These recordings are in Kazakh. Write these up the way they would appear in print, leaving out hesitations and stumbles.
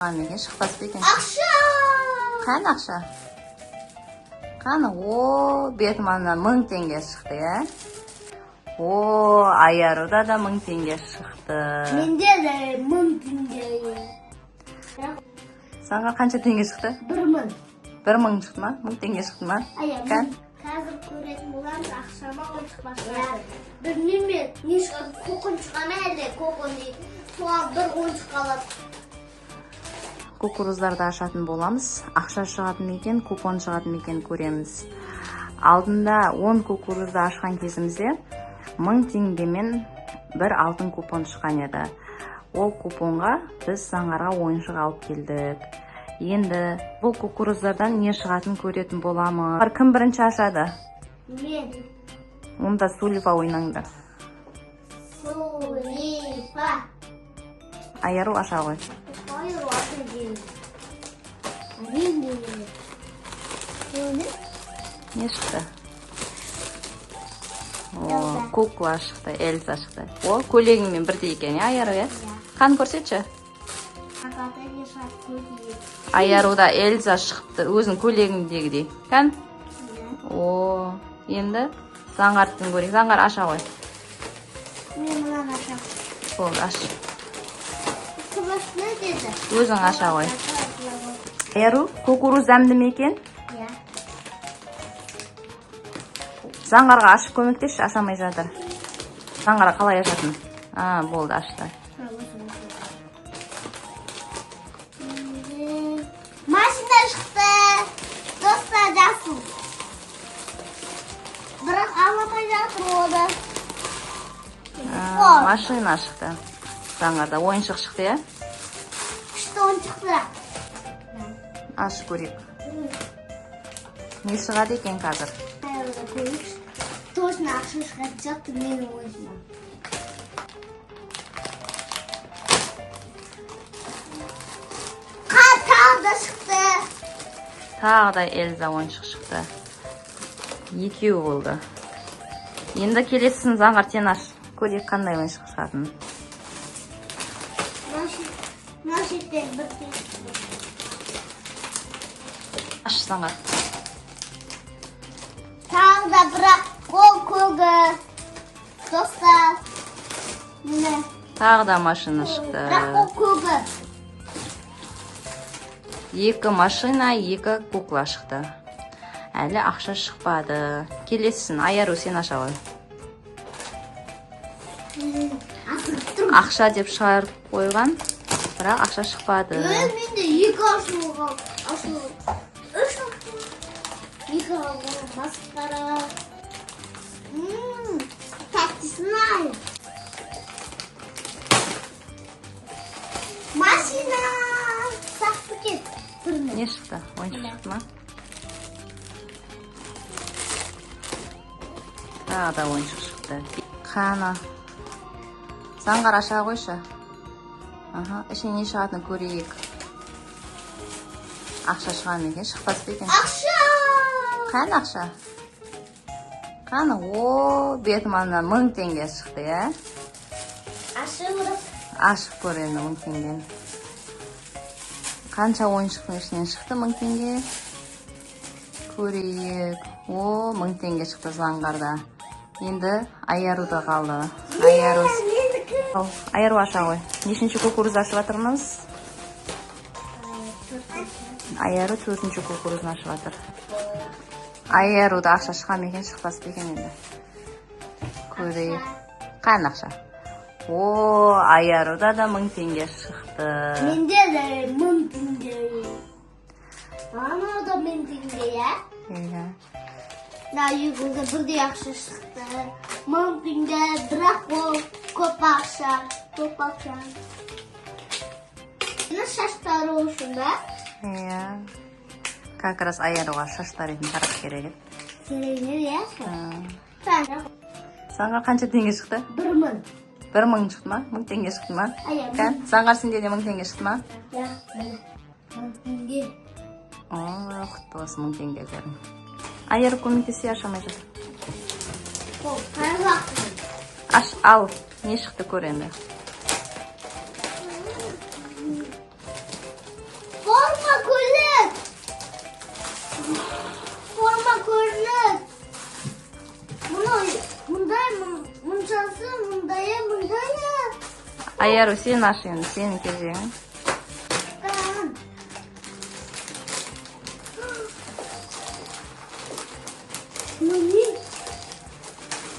Neге шықпас па екен? Ақша! Қане ақша? Қане, бетім ана 1000 теңге шықты, е? Айаруда да 1000 теңге шықты. Менде де 1000 теңге. Саңға қанша теңге шықты? 1000. 1000 шықты ма? 1000 теңге шықты ма? Кән? Қазір көретін боламыз, ақшама ойыншық білмеймін, не шығады, қоқын шығана әлде, қоқын дейді. Соған бір ойыншық қалады. Кукуруздарды ашатын боламыз. Ақша шығатын мекен, купон шығатын мекен көреміз. Алдында 10 кукурузды ашқан кезімізде 1000 теңгемен бір алтын купон шыққан еді. Ол купонға біз Заңғарға ойыншық алып келдік. Енді бұл кукуруздардан не шығатын көретін боламыз. Кім бірінші ашады? Мен. Онда Сулифа ойнаңдар. Сулифа. Айару аша ғой. Айару аша деймін. Не шықты? Кукла шықты, Эльза шықты. Ол көйлегіңмен бірдей екен, Айару, е? Қан көрсетші. Айаруда Эльза шықты, өзің көйлегіңдегідей. Қан? Енді Заңғардың көрейік. Заңғар аша ғой. Мен мұнан аша. Болды, аш. Не деді? Өзің аша ғой. Айару, кукуруз дәмді ме екен? Иә. Заңғарға ашып көмектешші, ашамай жатыр. Заңғарға қалай ашатын? Болды, ашты. Машина шықты. Достар жасыл. Бірақ алмапай жатыр оды. Машина шықты. Заңғарда ойыншық шықты, е? Күшті ойыншықты. Аш көрейік. Не шығады екен қазір? Айаруда көрейікші. Точно ақша шығады жатты менің ойыншыма. Тағы да шықты. Тағы да Эльза ойыншық шықты. Екеу болды. Енді келесісін Заңғар сен аш. Көрейік қандай ойыншық шығатын. Машеттен бір тен. Аш Заңғар. Тағы да бірақ қол көгі. Достар. Міне. Тағы да машина шықты. Бірақ қол көгі. 2 машина, 2 кукла шықты. Әлі ақша шықпады. Келесісін, Айару сен аша ғой. Ақша деп шығарып қойған, бірақ ақша шықпады. Менде 2 ашылған. 3 2 алған масқара. Тәттісін ай. Машина. Сақты кет. Не шықты? Ойыншық шықты ма? Тағы да ойыншық шықты. Қана. Заңғар аша қойшы. Ішіне не шығатыны көрейік. Ақша шыған екен, шықпас па екен? Ақша! Қане ақша? Қане, бетім ана 1000 теңге шықты, е? Ашып көр енді 1000 теңген. Қанша ойыншықтың ішінен шықты 1000 теңге? Көрейік. 1000 теңге шықты Заңғарда. Енді Айаруда қалды. Айару аша ғой. Нешінші кукуруз ашып жатырмыз? Айару 4-ші кукурузын ашып жатыр. Айаруда ақша шығам екен, шықпас па екен енді. Көрейік. Қайын ақша? Айаруда да 1000 теңге шықты. Менде де 1000 теңге. Анау да 1000 теңге, е? Үйгілді бірдей ақша шықты. 1000 теңге, бірақ ол көп ақша. Көп ақша. Шаштары үшін бе? Как раз Айаруға шаштар етін тарап керек еді. Керегінер, е? Заңғар қанша теңге шықты? 1000. 1000 шықты ма? 1000 теңге шықты ма? Заңғар сенде де 1000 теңге шықты ма? 1000 теңге. Құтты болсын 1000 теңге көрін. Айару көмектесе ашамай жатыр. Аш, ал, не шықты көр енді. Ayarı sen aç endi, senin кезегің.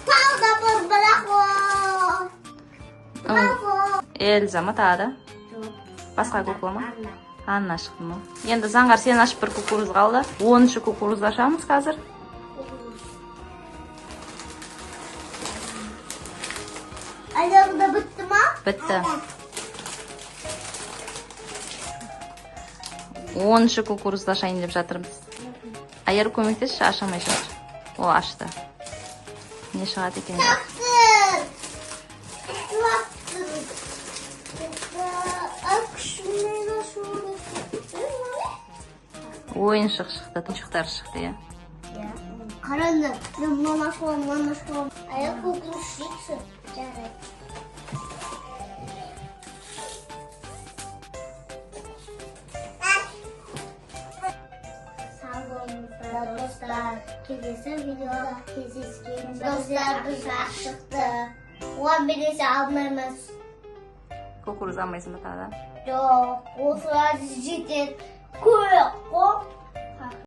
Tağda bir bravo. Bravo. Elza mı tağda? Басқа кукла ма? Анна шықты ма? Енді Заңғар сен ашып бір кукуруз қалды. 10-шы кукурузды ашамыз қазір. Ayağında bitti mi? Бітті. 10-шы кукурузды ашайын деп жатырмыз. Айар көмектесші, ашамай жатыр. О, ашты. Не шығады екен? Taktır. Taktır. Akşamına şöyle. Ойыншық шықты, тұншықтар шықты, ya. Karanlık. Mama şu. Ayak kokulu şıksın. Evet. Sağolunuzda dostlar. Kelesi videoda kesiştiğimiz dostlar biz çıktı. 11'i almamız. Кукуруз алмайсың ба тағы да? Yok. O sıra cidden koyuyor.